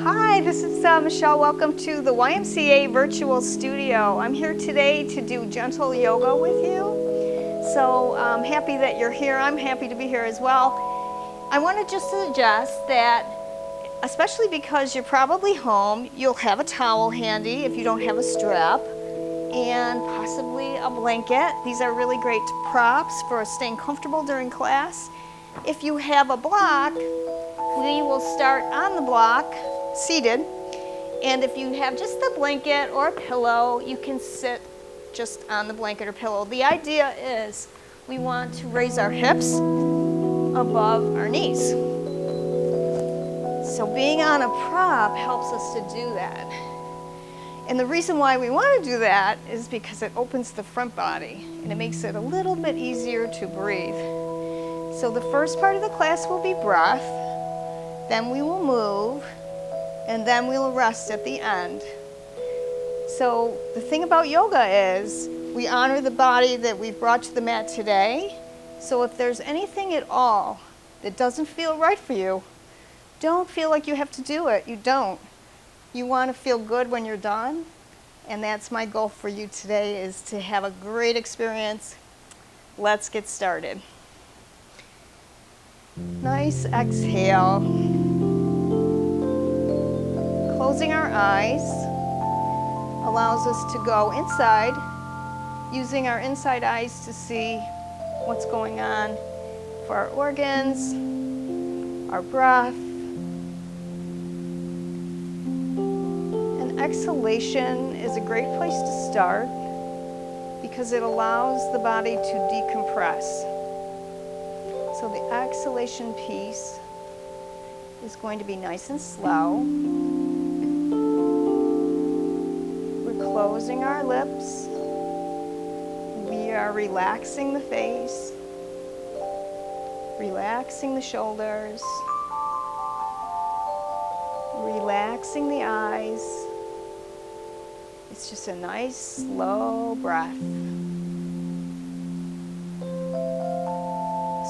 Hi, this is Michelle. Welcome to the YMCA Virtual Studio. I'm here today to do gentle yoga with you. So I'm happy that you're here. I'm happy to be here as well. I want to just suggest that, especially because you're probably home, you'll have a towel handy if you don't have a strap, and possibly a blanket. These are really great props for staying comfortable during class. If you have a block, we will start on the block, seated, and if you have just a blanket or a pillow, you can sit just on the blanket or pillow. The idea is we want to raise our hips above our knees. So being on a prop helps us to do that. And the reason why we want to do that is because it opens the front body and it makes it a little bit easier to breathe. So the first part of the class will be breath, then we will move, and then we'll rest at the end. So the thing about yoga is we honor the body that we've brought to the mat today. So if there's anything at all that doesn't feel right for you, don't feel like you have to do it. You don't. You want to feel good when you're done, and that's my goal for you today, is to have a great experience. Let's get started. Nice exhale. Closing our eyes allows us to go inside, using our inside eyes to see what's going on for our organs, our breath. And exhalation is a great place to start because it allows the body to decompress. So the exhalation piece is going to be nice and slow. Closing our lips, we are relaxing the face, relaxing the shoulders, relaxing the eyes. It's just a nice, slow breath.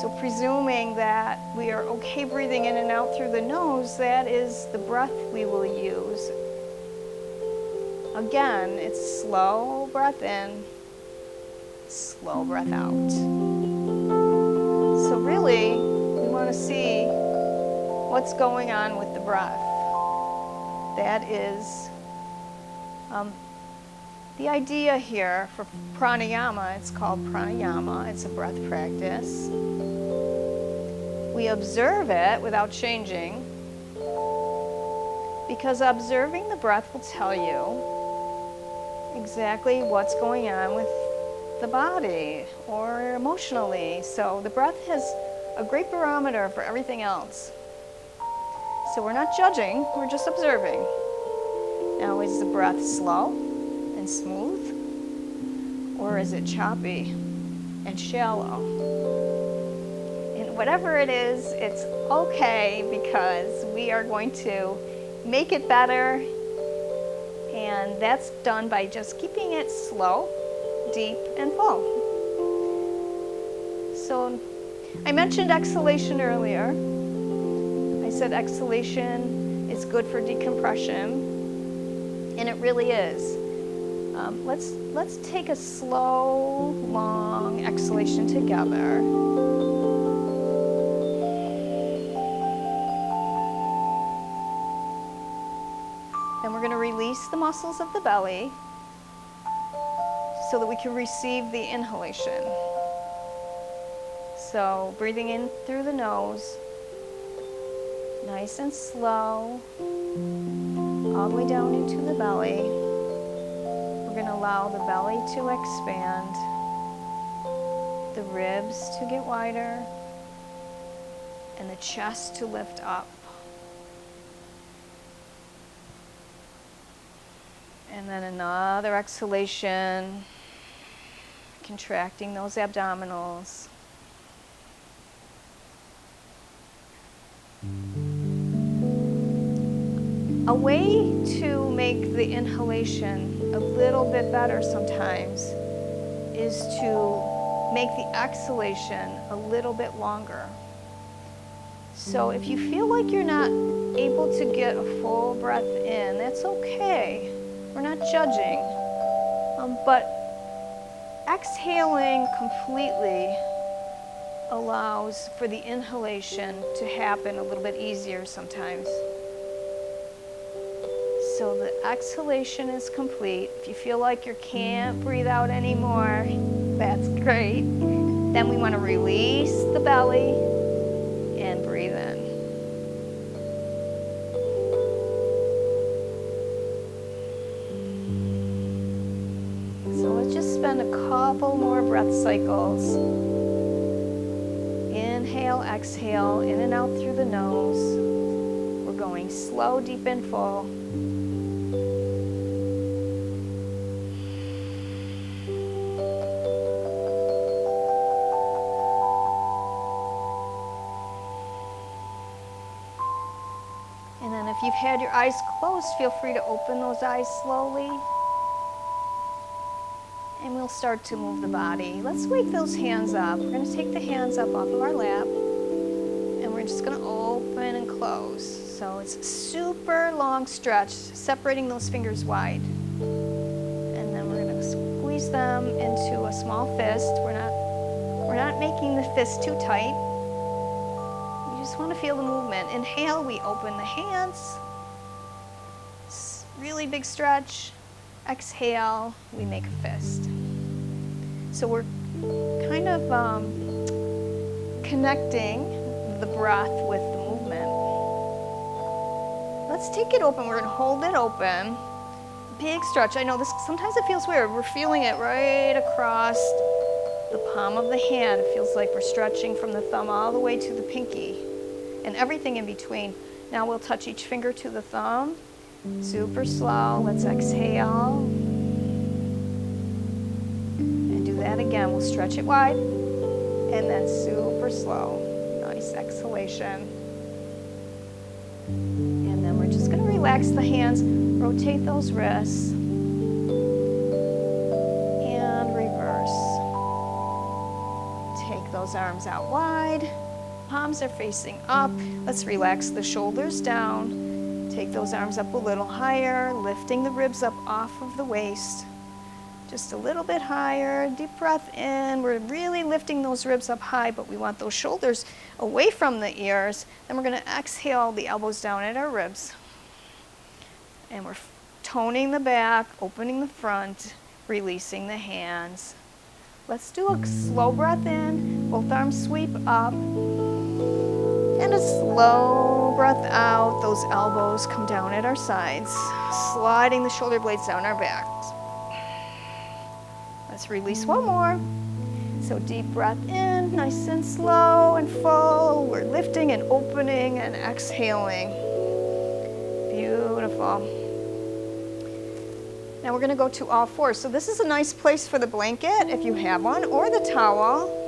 So presuming that we are okay breathing in and out through the nose, that is the breath we will use. Again, it's slow breath in, slow breath out. So really, we want to see what's going on with the breath. That is the idea here for pranayama. It's called pranayama. It's a breath practice. We observe it without changing, because observing the breath will tell you exactly what's going on with the body or emotionally. So the breath has a great barometer for everything else. So we're not judging, we're just observing. Now, is the breath slow and smooth, or is it choppy and shallow? And whatever it is, it's okay, because we are going to make it better. And that's done by just keeping it slow, deep, and full. So I mentioned exhalation earlier. I said exhalation is good for decompression, and it really is. Let's take a slow, long exhalation together. And we're going to release the muscles of the belly so that we can receive the inhalation. So breathing in through the nose, nice and slow, all the way down into the belly. We're going to allow the belly to expand, the ribs to get wider, and the chest to lift up. And then another exhalation, contracting those abdominals. A way to make the inhalation a little bit better sometimes is to make the exhalation a little bit longer. So if you feel like you're not able to get a full breath in, that's okay. We're not judging. But exhaling completely allows for the inhalation to happen a little bit easier sometimes. So the exhalation is complete. If you feel like you can't breathe out anymore, that's great. Then we want to release the belly and breathe in. So let's just spend a couple more breath cycles. Inhale, exhale, in and out through the nose. We're going slow, deep, and full. And then if you've had your eyes closed, feel free to open those eyes slowly. And we'll start to move the body. Let's wake those hands up. We're going to take the hands up off of our lap. And we're just going to open and close. So it's a super long stretch, separating those fingers wide. And then we're going to squeeze them into a small fist. We're not making the fist too tight. We just want to feel the movement. Inhale, we open the hands. Really big stretch. Exhale, we make a fist. So we're kind of connecting the breath with the movement. Let's take it open. We're going to hold it open. Big stretch. I know this sometimes it feels weird. We're feeling it right across the palm of the hand. It feels like we're stretching from the thumb all the way to the pinky and everything in between. Now we'll touch each finger to the thumb. Super slow. Let's exhale. And do that again. We'll stretch it wide. And then super slow. Nice exhalation. And then we're just going to relax the hands. Rotate those wrists. And reverse. Take those arms out wide. Palms are facing up. Let's relax the shoulders down. Take those arms up a little higher, lifting the ribs up off of the waist. Just a little bit higher. Deep breath in. We're really lifting those ribs up high, but we want those shoulders away from the ears. Then we're going to exhale the elbows down at our ribs. And we're toning the back, opening the front, releasing the hands. Let's do a slow breath in. Both arms sweep up. And a slow breath out. Those elbows come down at our sides, sliding the shoulder blades down our backs. Let's release one more. So deep breath in, nice and slow and full. We're lifting and opening and exhaling. Beautiful. Now we're going to go to all fours. So this is a nice place for the blanket, if you have one, or the towel.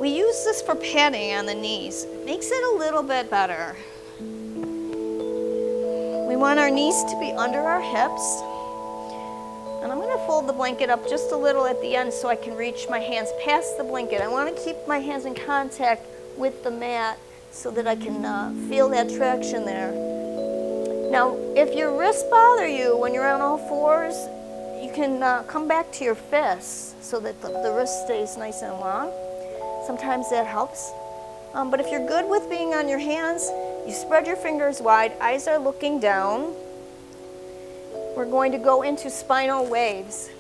We use this for padding on the knees. It makes it a little bit better. We want our knees to be under our hips. And I'm going to fold the blanket up just a little at the end so I can reach my hands past the blanket. I want to keep my hands in contact with the mat so that I can feel that traction there. Now, if your wrists bother you when you're on all fours, you can come back to your fists so that the wrist stays nice and long. Sometimes that helps. But if you're good with being on your hands, you spread your fingers wide, eyes are looking down. We're going to go into spinal waves.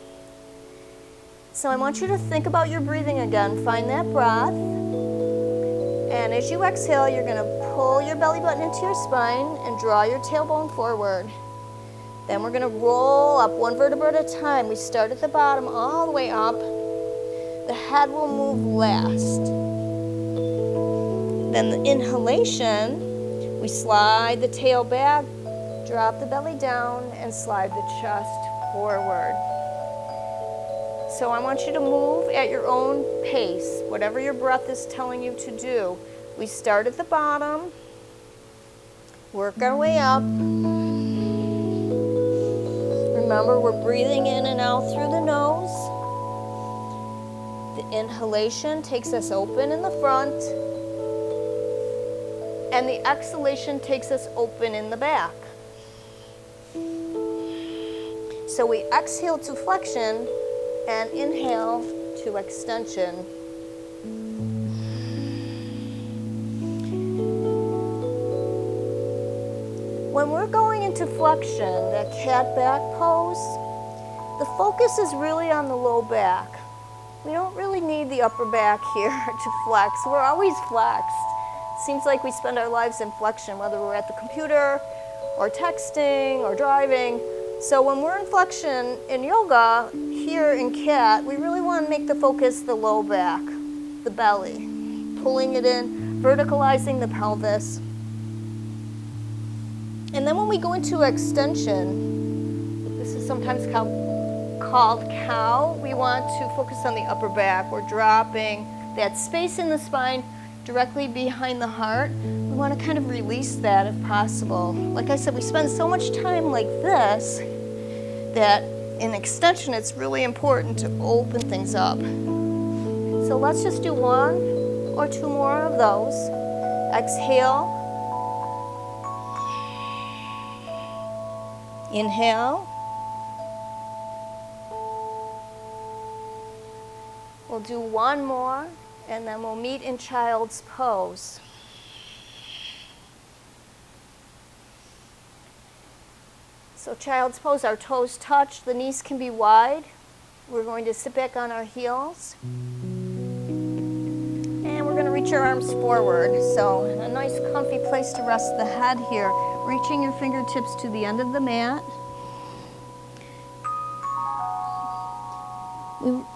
So I want you to think about your breathing again. Find that breath. And as you exhale, you're going to pull your belly button into your spine and draw your tailbone forward. Then we're going to roll up one vertebra at a time. We start at the bottom all the way up. The head will move last. Then the inhalation, we slide the tail back, drop the belly down, and slide the chest forward. So I want you to move at your own pace, whatever your breath is telling you to do. We start at the bottom, work our way up. Remember, we're breathing in and out through the nose. The inhalation takes us open in the front. And the exhalation takes us open in the back. So we exhale to flexion and inhale to extension. When we're going into flexion, that cat back pose, the focus is really on the low back. We don't really need the upper back here to flex. We're always flexed. Seems like we spend our lives in flexion, whether we're at the computer or texting or driving. So when we're in flexion in yoga, here in cat, we really want to make the focus the low back, the belly, pulling it in, verticalizing the pelvis. And then when we go into extension, this is sometimes called cow, we want to focus on the upper back. We're dropping that space in the spine directly behind the heart. We want to kind of release that if possible. Like I said, we spend so much time like this that in extension it's really important to open things up. So let's just do 1 or 2 more of those. Exhale. Inhale. We'll do 1 more, and then we'll meet in child's pose. So child's pose, our toes touch, the knees can be wide. We're going to sit back on our heels. And we're going to reach our arms forward. So a nice comfy place to rest the head here. Reaching your fingertips to the end of the mat.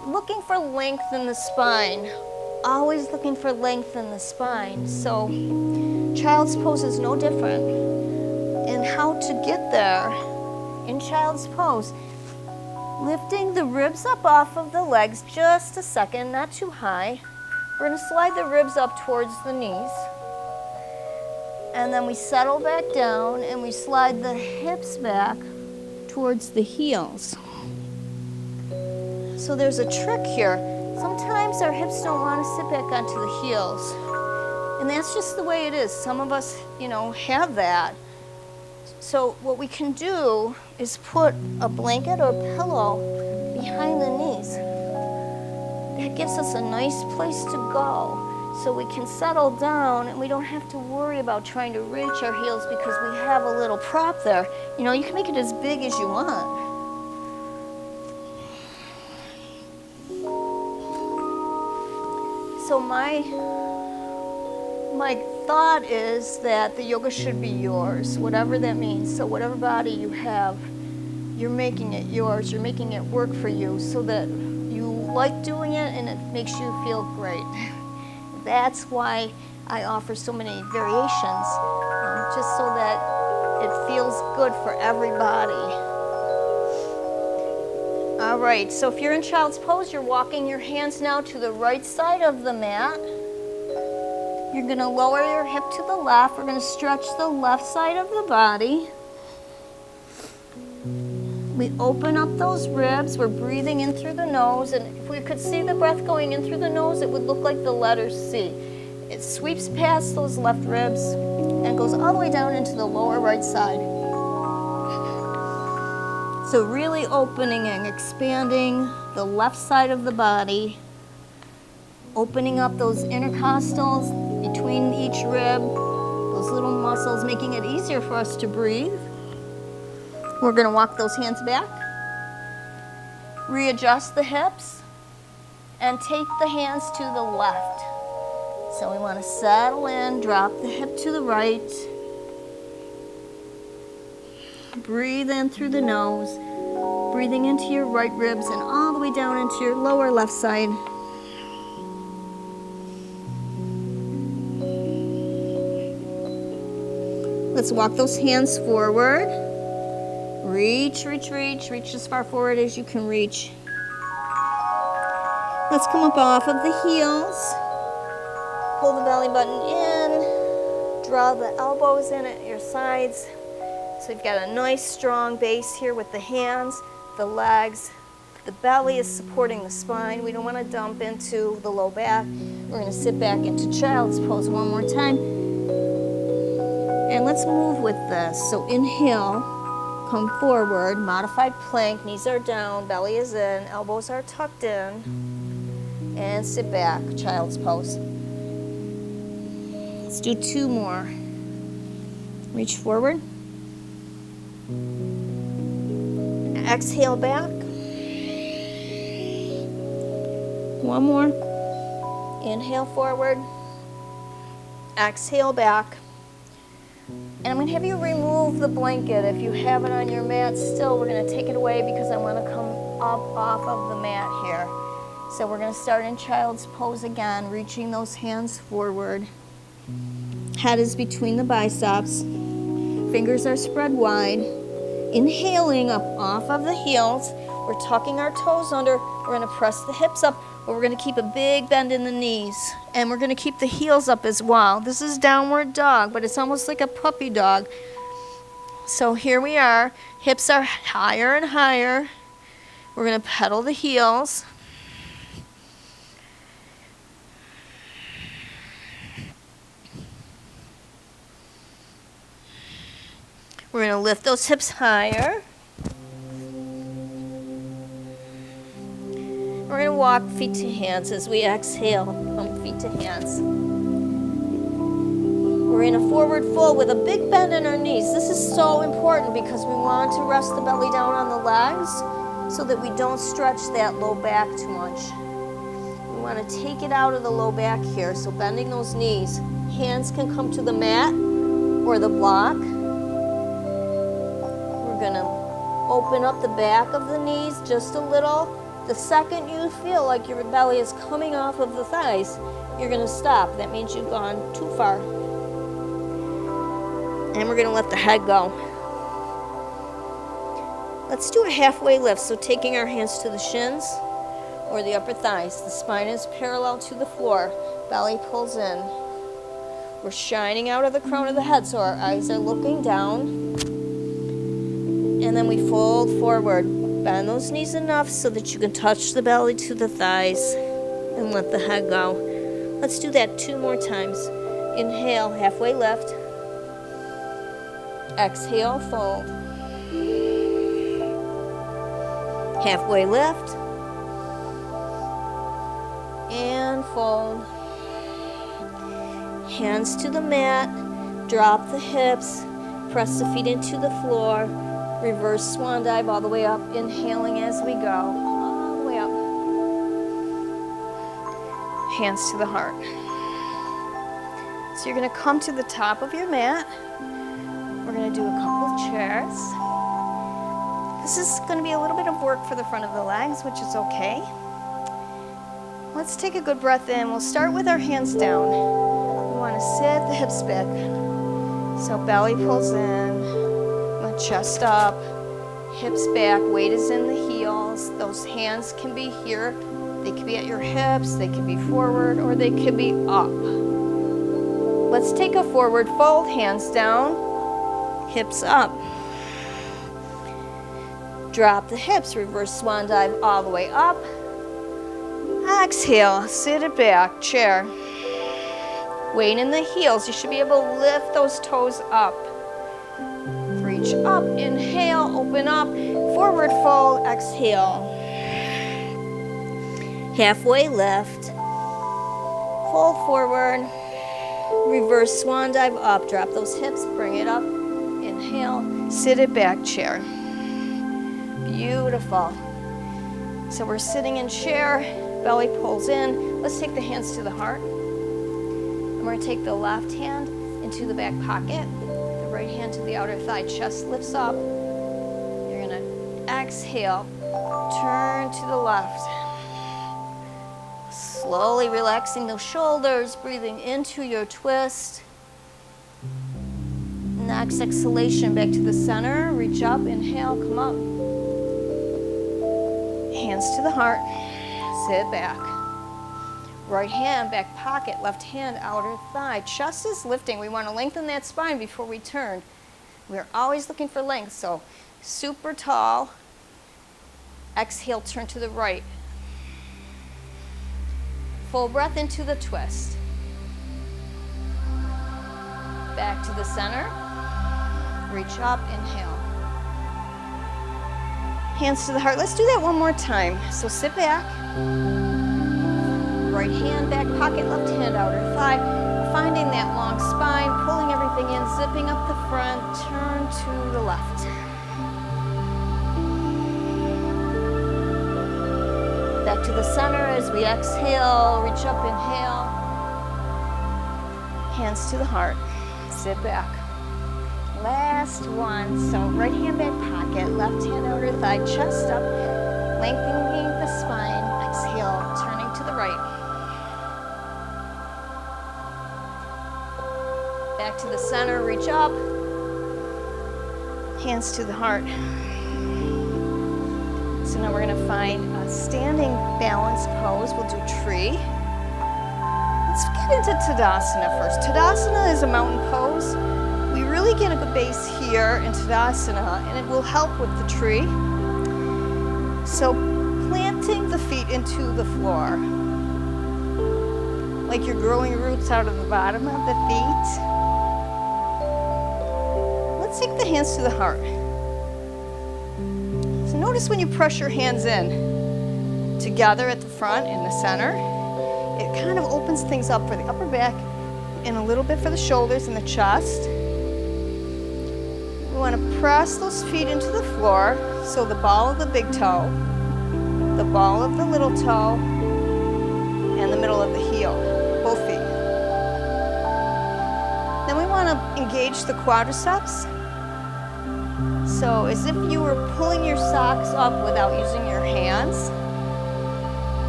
Looking for length in the spine. Always looking for length in the spine. So child's pose is no different. And how to get there in child's pose. Lifting the ribs up off of the legs just a second, not too high. We're going to slide the ribs up towards the knees. And then we settle back down and we slide the hips back towards the heels. So there's a trick here. Sometimes our hips don't want to sit back onto the heels. And that's just the way it is. Some of us, have that. So what we can do is put a blanket or pillow behind the knees. That gives us a nice place to go. So we can settle down and we don't have to worry about trying to reach our heels because we have a little prop there. You can make it as big as you want. So my thought is that the yoga should be yours, whatever that means. So whatever body you have, you're making it yours. You're making it work for you so that you like doing it and it makes you feel great. That's why I offer so many variations, just so that it feels good for everybody. All right, so if you're in child's pose, you're walking your hands now to the right side of the mat. You're going to lower your hip to the left. We're going to stretch the left side of the body. We open up those ribs. We're breathing in through the nose. And if we could see the breath going in through the nose, it would look like the letter C. It sweeps past those left ribs and goes all the way down into the lower right side. So really opening and expanding the left side of the body, opening up those intercostals between each rib, those little muscles, making it easier for us to breathe. We're going to walk those hands back, readjust the hips, and take the hands to the left. So we want to settle in, drop the hip to the right. Breathe in through the nose, breathing into your right ribs and all the way down into your lower left side. Let's walk those hands forward. Reach, reach, reach. Reach as far forward as you can reach. Let's come up off of the heels. Pull the belly button in. Draw the elbows in at your sides. So you've got a nice strong base here with the hands, the legs. The belly is supporting the spine. We don't want to dump into the low back. We're going to sit back into child's pose one more time. And let's move with this. So inhale, come forward, modified plank, knees are down, belly is in, elbows are tucked in, and sit back, child's pose. Let's do 2 more. Reach forward. Exhale back. 1 more. Inhale forward. Exhale back. And I'm going to have you remove the blanket. If you have it on your mat still, we're going to take it away because I want to come up off of the mat here. So we're going to start in child's pose again, reaching those hands forward. Head is between the biceps. Fingers are spread wide. Inhaling up off of the heels. We're tucking our toes under. We're going to press the hips up, but we're going to keep a big bend in the knees. And we're going to keep the heels up as well. This is downward dog, but it's almost like a puppy dog. So here we are. Hips are higher and higher. We're going to pedal the heels. We're going to lift those hips higher. We're going to walk feet to hands as we exhale, come feet to hands. We're in a forward fold with a big bend in our knees. This is so important because we want to rest the belly down on the legs so that we don't stretch that low back too much. We want to take it out of the low back here, so bending those knees. Hands can come to the mat or the block. We're going to open up the back of the knees just a little. The second you feel like your belly is coming off of the thighs, you're going to stop. That means you've gone too far. And we're going to let the head go. Let's do a halfway lift. So taking our hands to the shins or the upper thighs. The spine is parallel to the floor. Belly pulls in. We're shining out of the crown of the head, so our eyes are looking down. And then we fold forward. Bend those knees enough so that you can touch the belly to the thighs and let the head go. Let's do that 2 more times. Inhale, halfway lift. Exhale, fold. Halfway lift. And fold. Hands to the mat. Drop the hips. Press the feet into the floor. Reverse swan dive all the way up, inhaling as we go, all the way up. Hands to the heart. So you're going to come to the top of your mat. We're going to do a couple of chairs. This is going to be a little bit of work for the front of the legs, which is okay. Let's take a good breath in. We'll start with our hands down. We want to sit the hips back. So belly pulls in. Chest up, hips back, weight is in the heels. Those hands can be here. They can be at your hips, they can be forward, or they can be up. Let's take a forward fold, hands down, hips up. Drop the hips, reverse swan dive all the way up. Exhale, sit it back, chair. Weight in the heels. You should be able to lift those toes up. Reach up, inhale, open up, forward fold, exhale. Halfway lift, fold forward, reverse swan dive up, drop those hips, bring it up, inhale, sit it back, chair. Beautiful. So we're sitting in chair, belly pulls in. Let's take the hands to the heart. And we're going to take the left hand into the back pocket. Right hand to the outer thigh, chest lifts up. You're going to exhale, turn to the left. Slowly relaxing those shoulders, breathing into your twist. Next exhalation, back to the center, reach up, inhale, come up. Hands to the heart, sit back. Right hand, back pocket, left hand, outer thigh. Chest is lifting. We want to lengthen that spine before we turn. We're always looking for length, so super tall. Exhale, turn to the right. Full breath into the twist. Back to the center. reach up, inhale. Hands to the heart. Let's do that one more time. So sit back. Right hand back pocket, left hand outer thigh. Finding that long spine, pulling everything in, zipping up the front, turn to the left. Back to the center as we exhale, reach up, inhale. Hands to the heart, sit back. Last one, so right hand back pocket, left hand outer thigh, chest up, lengthening the spine, exhale, turning to the right. Back to the center, reach up, hands to the heart. So now we're going to find a standing balance pose. We'll do tree. Let's get into Tadasana first. Tadasana is a mountain pose. We really get a good base here in Tadasana, and it will help with the tree. So planting the feet into the floor, like you're growing roots out of the bottom of the feet. Let's take the hands to the heart. So notice when you press your hands in together at the front in the center, it kind of opens things up for the upper back and a little bit for the shoulders and the chest. We want to press those feet into the floor, so the ball of the big toe, the ball of the little toe, and the middle of the heel, both feet. Then we want to engage the quadriceps. So as if you were pulling your socks up without using your hands.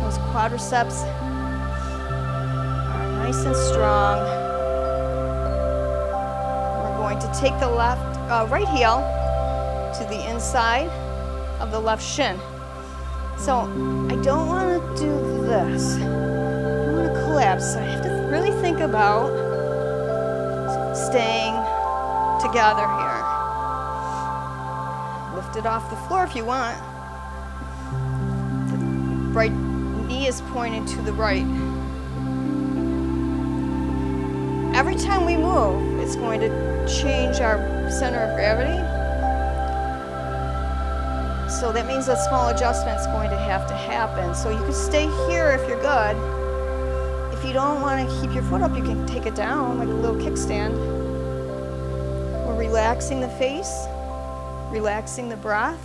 Those quadriceps are nice and strong. We're going to take the right heel to the inside of the left shin. So I don't want to do this. I want to collapse. So I have to really think about staying together here. Lift it off the floor if you want. The right knee is pointed to the right. Every time we move, it's going to change our center of gravity. So that means a small adjustment is going to have to happen. So you can stay here if you're good. If you don't want to keep your foot up, you can take it down like a little kickstand. We're relaxing the face, relaxing the breath.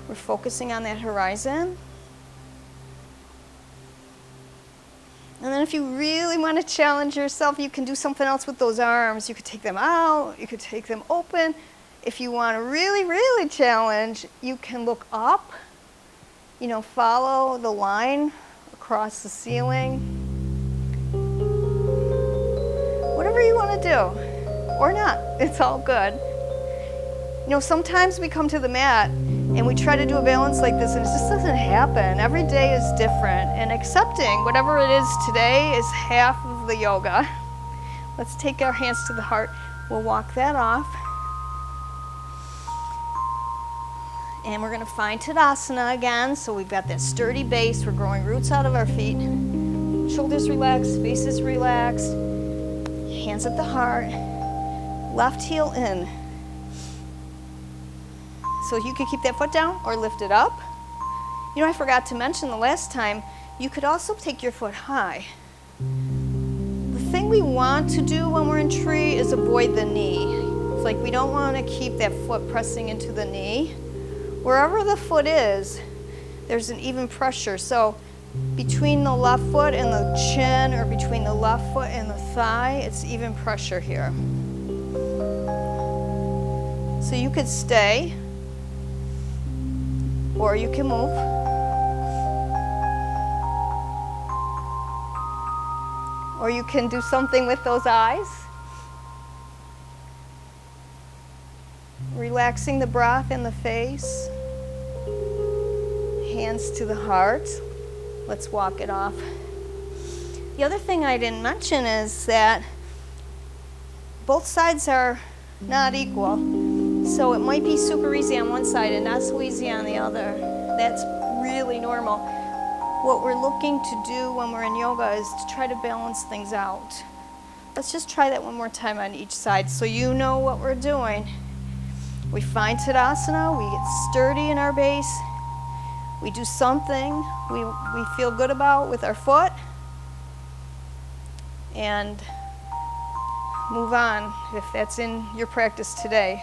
We're focusing on that horizon. And then if you really want to challenge yourself, you can do something else with those arms. You could take them out, you could take them open. If you want to really, really challenge, you can look up, follow the line across the ceiling. Whatever you want to do, or not, it's all good. Sometimes we come to the mat and we try to do a balance like this and it just doesn't happen. Every day is different, and accepting whatever it is today is half of the yoga. Let's take our hands to the heart. We'll walk that off. And we're going to find Tadasana again. So we've got that sturdy base. We're growing roots out of our feet. Shoulders relaxed, faces relaxed. Hands at the heart. Left heel in. So you could keep that foot down or lift it up. I forgot to mention the last time, you could also take your foot high. The thing we want to do when we're in tree is avoid the knee. It's like we don't want to keep that foot pressing into the knee. Wherever the foot is, there's an even pressure. So between the left foot and the chin, or between the left foot and the thigh, it's even pressure here. So you could stay, or you can move. Or you can do something with those eyes. Relaxing the breath in the face. Hands to the heart. Let's walk it off. The other thing I didn't mention is that both sides are not equal. So it might be super easy on one side and not so easy on the other. That's really normal. What we're looking to do when we're in yoga is to try to balance things out. Let's just try that one more time on each side so you know what we're doing. We find Tadasana, we get sturdy in our base. We do something we feel good about with our foot. And move on if that's in your practice today.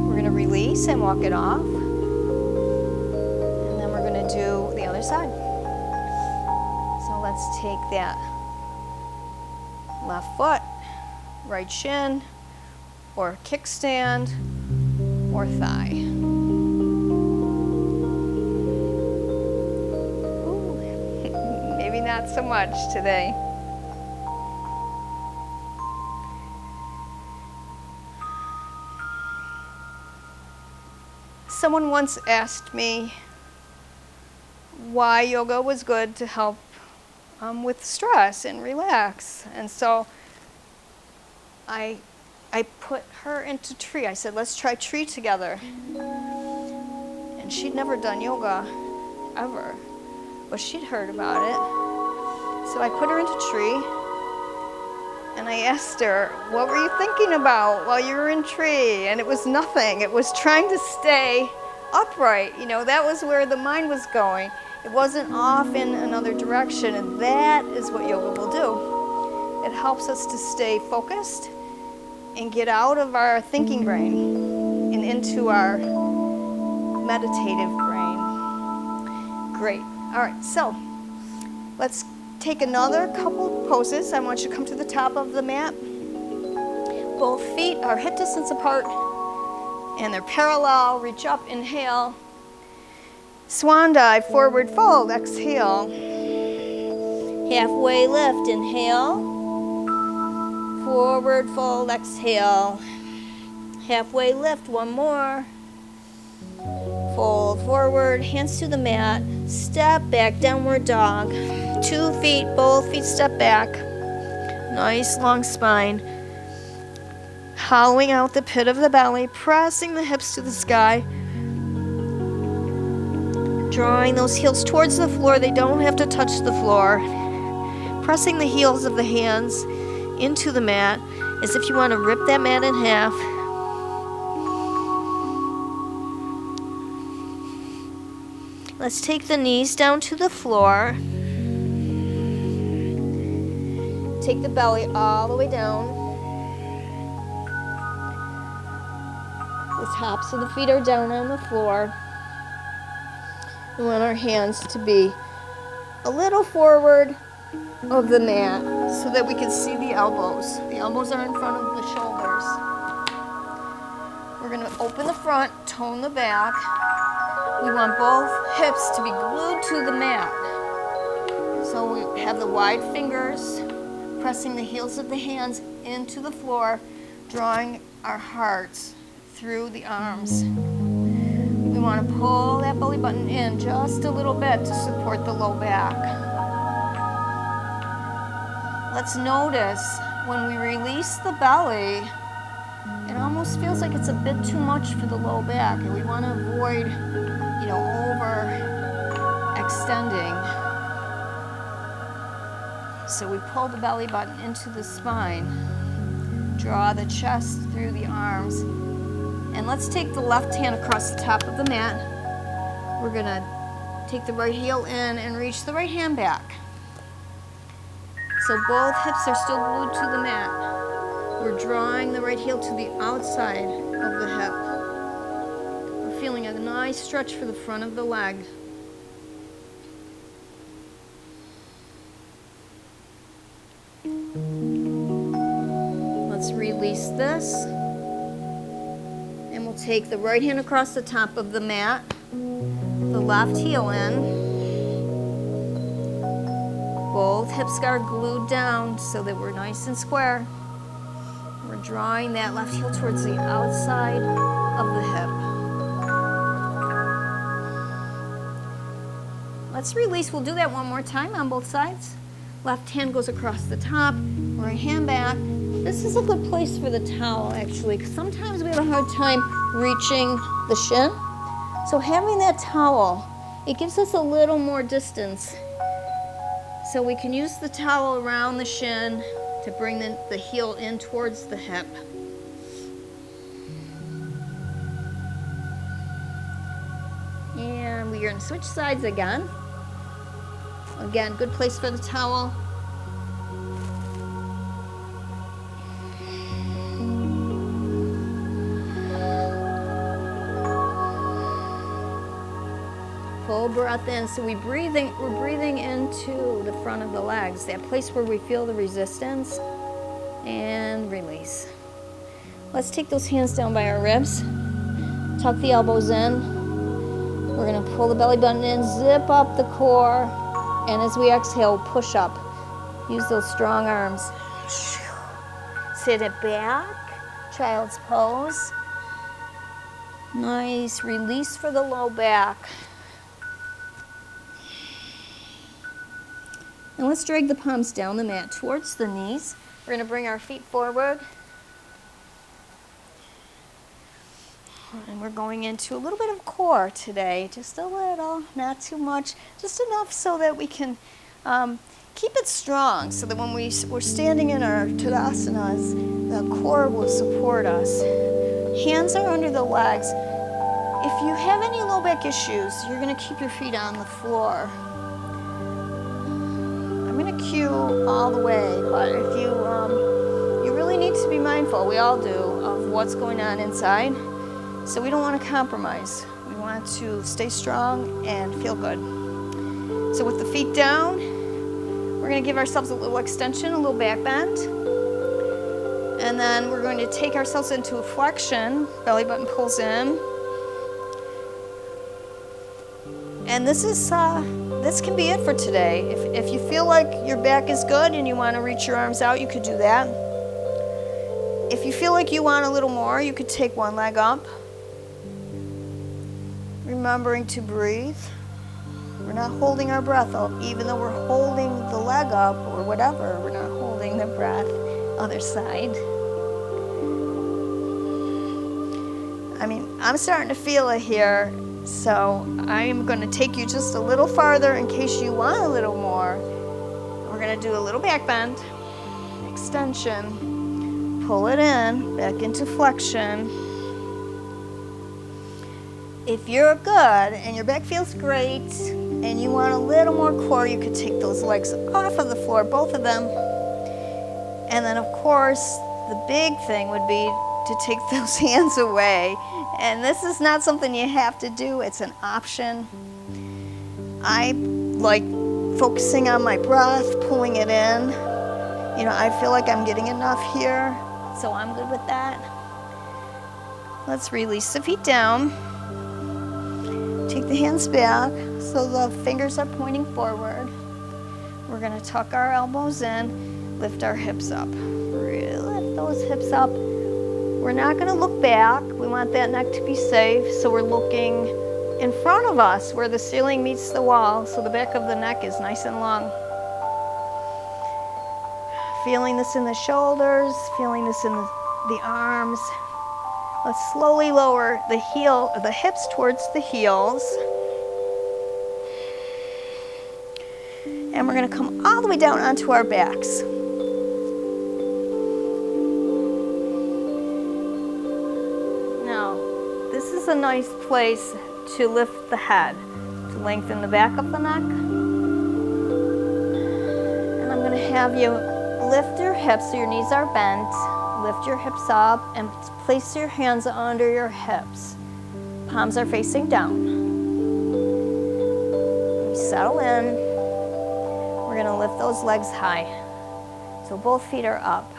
We're going to release and walk it off. And then we're going to do the other side. So let's take that left foot, right shin, or kickstand, or thigh. Ooh, maybe not so much today. Someone once asked me why yoga was good to help with stress and relax. And so I put her into tree. I said, let's try tree together. And she'd never done yoga, ever. But she'd heard about it. So I put her into tree. And I asked her, what were you thinking about while you were in tree? And it was nothing. It was trying to stay upright. You know, that was where the mind was going. It wasn't off in another direction. And that is what yoga will do. It helps us to stay focused and get out of our thinking brain and into our meditative brain. Great. All right, so let's take another couple poses. I want you to come to the top of the mat. Both feet are hip distance apart and they're parallel. Reach up, inhale. Swan dive, forward fold, exhale. Halfway lift, inhale. Forward fold, exhale. Halfway lift, one more. Fold forward, hands to the mat. Step back, downward dog. 2 feet, both feet step back. Nice long spine. Hollowing out the pit of the belly, pressing the hips to the sky. Drawing those heels towards the floor. They don't have to touch the floor. Pressing the heels of the hands into the mat as if you want to rip that mat in half. Let's take the knees down to the floor. Take the belly all the way down. The tops of the feet are down on the floor. We want our hands to be a little forward of the mat so that we can see the elbows. The elbows are in front of the shoulders. We're going to open the front, tone the back. We want both hips to be glued to the mat. So we have the wide fingers pressing the heels of the hands into the floor, drawing our hearts through the arms. We want to pull that belly button in just a little bit to support the low back. Let's notice when we release the belly, it almost feels like it's a bit too much for the low back, and we want to avoid, overextending. So we pull the belly button into the spine, draw the chest through the arms, and let's take the left hand across the top of the mat. We're going to take the right heel in and reach the right hand back. So both hips are still glued to the mat. We're drawing the right heel to the outside of the hip. We're feeling a nice stretch for the front of the leg. Let's release this. And we'll take the right hand across the top of the mat, the left heel in. Both hips are glued down so that we're nice and square. We're drawing that left heel towards the outside of the hip. Let's release. We'll do that one more time on both sides. Left hand goes across the top, right hand back. This is a good place for the towel, actually, because sometimes we have a hard time reaching the shin. So having that towel, it gives us a little more distance. So we can use the towel around the shin to bring the heel in towards the hip. And we're going to switch sides again. Again, good place for the towel. Full breath in. So we're breathing into the front of the legs, that place where we feel the resistance, and release. Let's take those hands down by our ribs. Tuck the elbows in. We're going to pull the belly button in, zip up the core, and as we exhale, push up. Use those strong arms. Sit it back, child's pose. Nice release for the low back. And let's drag the palms down the mat towards the knees. We're going to bring our feet forward. And we're going into a little bit of core today, just a little, not too much, just enough so that we can keep it strong, so that when we're standing in our Tadasanas, the core will support us. Hands are under the legs. If you have any low back issues, you're going to keep your feet on the floor. I'm going to cue all the way, but if you really need to be mindful, we all do, of what's going on inside. So we don't want to compromise. We want to stay strong and feel good. So with the feet down, we're going to give ourselves a little extension, a little back bend. And then we're going to take ourselves into a flexion. Belly button pulls in. And this can be it for today. If you feel like your back is good and you want to reach your arms out, you could do that. If you feel like you want a little more, you could take one leg up. Remembering to breathe. We're not holding our breath up, even though we're holding the leg up or whatever. We're not holding the breath. Other side. I mean, I'm starting to feel it here, so I'm going to take you just a little farther in case you want a little more. We're going to do a little back bend, extension, pull it in, back into flexion. If you're good and your back feels great and you want a little more core, you could take those legs off of the floor, both of them. And then, of course, the big thing would be to take those hands away. And this is not something you have to do. It's an option. I like focusing on my breath, pulling it in. You know, I feel like I'm getting enough here, so I'm good with that. Let's release the feet down. Take the hands back so the fingers are pointing forward. We're going to tuck our elbows in, lift our hips up. Really lift those hips up. We're not going to look back. We want that neck to be safe, so we're looking in front of us where the ceiling meets the wall, so the back of the neck is nice and long. Feeling this in the shoulders, feeling this in the arms. Let's slowly lower the hips towards the heels. And we're going to come all the way down onto our backs. Now, this is a nice place to lift the head, to lengthen the back of the neck. And I'm going to have you lift your hips so your knees are bent. Lift your hips up and place your hands under your hips. Palms are facing down. We settle in. We're going to lift those legs high. So both feet are up.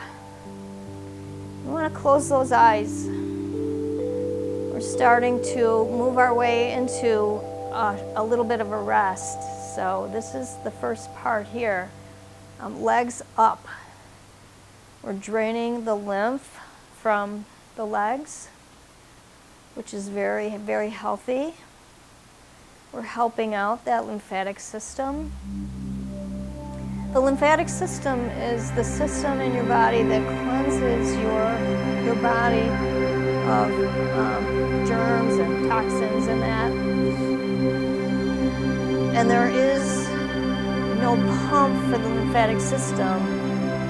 We want to close those eyes. We're starting to move our way into a little bit of a rest. So this is the first part here. Legs up. We're draining the lymph from the legs, which is very, very healthy. We're helping out that lymphatic system. The lymphatic system is the system in your body that cleanses your body of germs and toxins and that. And there is no pump for the lymphatic system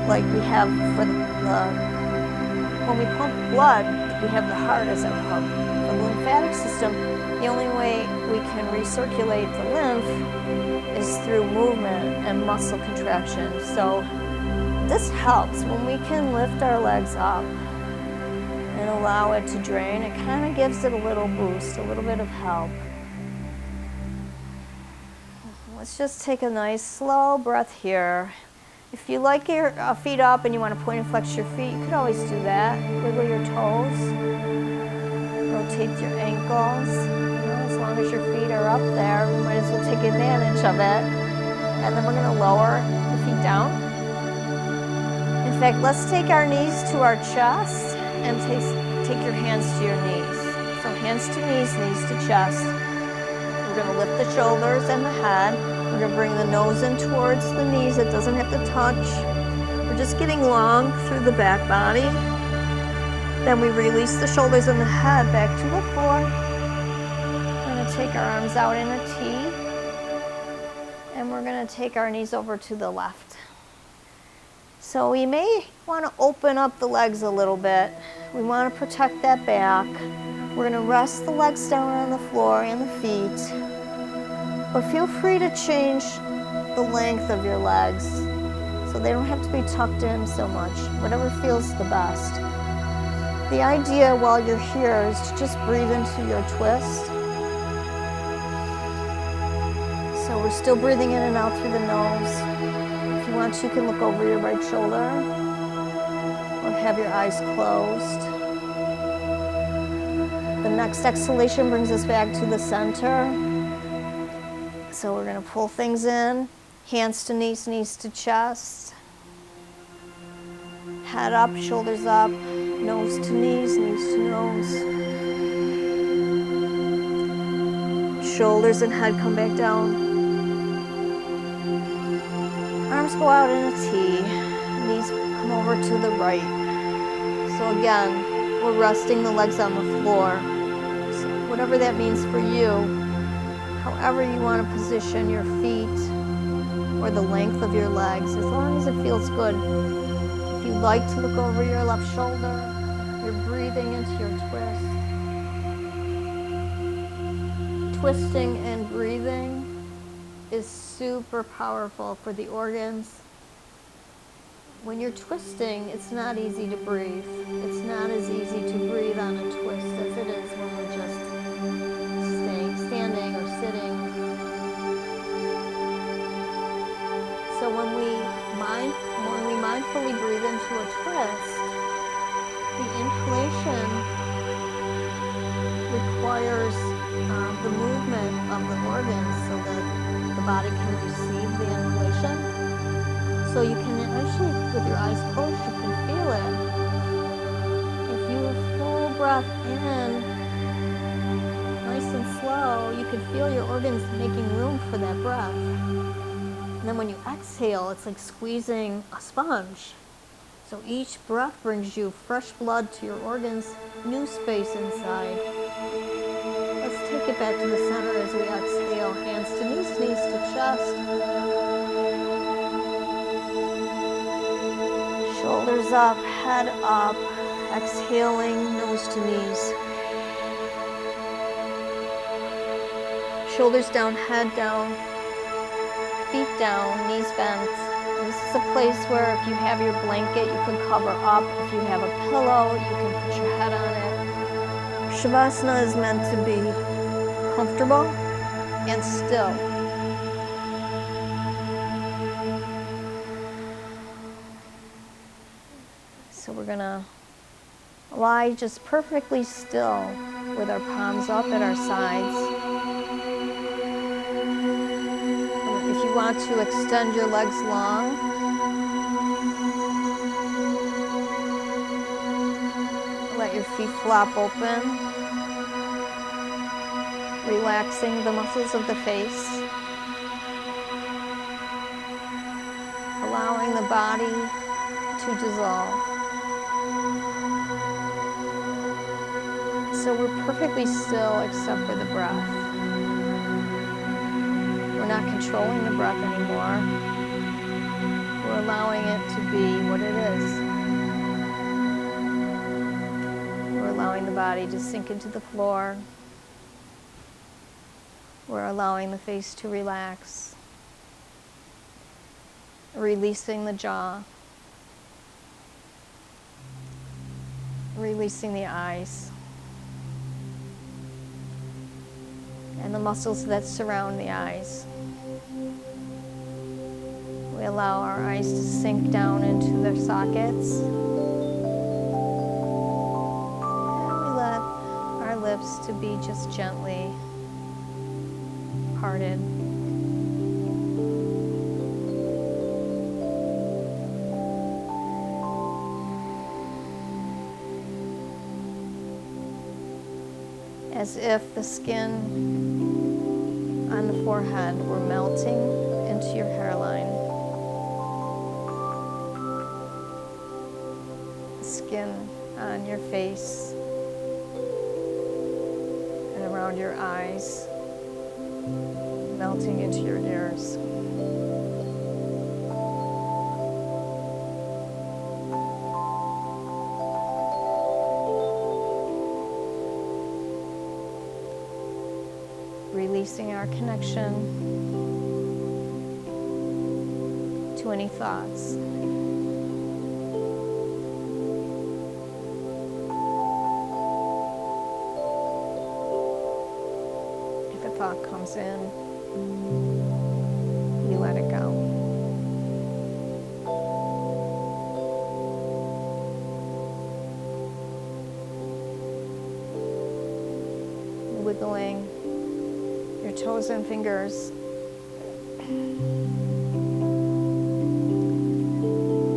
like we have for when we pump blood, we have the heart as our pump. For the lymphatic system, the only way we can recirculate the lymph is through movement and muscle contraction. So this helps when we can lift our legs up and allow it to drain. It kind of gives it a little boost, a little bit of help. Let's just take a nice slow breath here. If you like your feet up and you want to point and flex your feet, you could always do that. Wiggle your toes, rotate your ankles. As long as your feet are up there, we might as well take advantage of it. And then we're going to lower the feet down. In fact, let's take our knees to our chest and take your hands to your knees. So hands to knees, knees to chest. We're going to lift the shoulders and the head. We're going to bring the nose in towards the knees. It doesn't have to touch. We're just getting long through the back body. Then we release the shoulders and the head back to the floor. We're going to take our arms out in a T. And we're going to take our knees over to the left. So we may want to open up the legs a little bit. We want to protect that back. We're going to rest the legs down on the floor and the feet. But feel free to change the length of your legs so they don't have to be tucked in so much, whatever feels the best. The idea while you're here is to just breathe into your twist. So we're still breathing in and out through the nose. If you want to, you can look over your right shoulder or have your eyes closed. The next exhalation brings us back to the center. So we're going to pull things in, hands to knees, knees to chest. Head up, shoulders up, nose to knees, knees to nose. Shoulders and head come back down. Arms go out in a T, knees come over to the right. So again, we're resting the legs on the floor. So whatever that means for you. However you want to position your feet or the length of your legs, as long as it feels good. If you like to look over your left shoulder, you're breathing into your twist. Twisting and breathing is super powerful for the organs. When you're twisting, it's not easy to breathe. It's not as easy to breathe on a twist as it is when we're just standing or sitting. So when we mindfully breathe into a twist, the inhalation requires the movement of the organs so that the body can receive the inhalation. So you can actually, with your eyes closed, you can feel it. If you full breath in, nice and slow, you can feel your organs making room for that breath. And then when you exhale, it's like squeezing a sponge. So each breath brings you fresh blood to your organs, new space inside. Let's take it back to the center as we exhale. Hands to knees, knees to chest. Shoulders up, head up. Exhaling, nose to knees. Shoulders down, head down, feet down, knees bent. This is a place where if you have your blanket, you can cover up. If you have a pillow, you can put your head on it. Shavasana is meant to be comfortable and still. So we're gonna lie just perfectly still with our palms up at our sides. If you want to extend your legs long, let your feet flop open, relaxing the muscles of the face. allowing the body to dissolve. So we're perfectly still except for the breath. We're not controlling the breath anymore. We're allowing it to be what it is. We're allowing the body to sink into the floor. We're allowing the face to relax. Releasing the jaw. Releasing the eyes. And the muscles that surround the eyes. We allow our eyes to sink down into their sockets. And we let our lips to be just gently parted. As if the skin on the forehead were melting into your hairline. The skin on your face and around your eyes melting into your ears. Releasing our connection to any thoughts. If a thought comes in, we let it go. Wiggling your toes and fingers.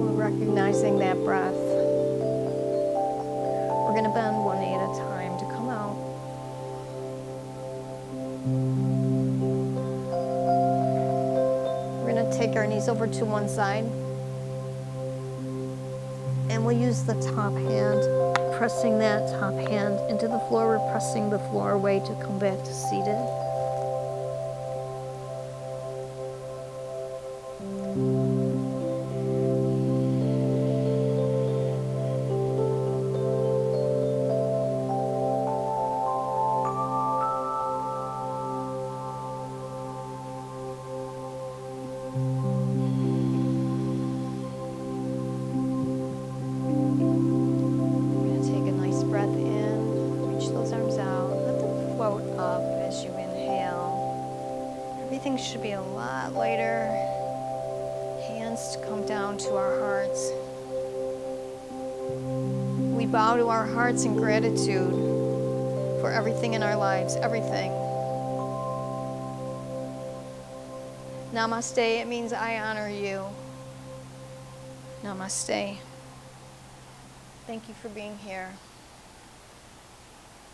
We're recognizing that breath. We're going to bend one knee at a time to come out. We're going to take our knees over to one side. And we'll use the top hand, pressing that top hand into the floor. We're pressing the floor away to come back to seated. Everything should be a lot lighter. Hands to come down to our hearts. We bow to our hearts in gratitude for everything in our lives, everything. Namaste, it means I honor you. Namaste. Thank you for being here.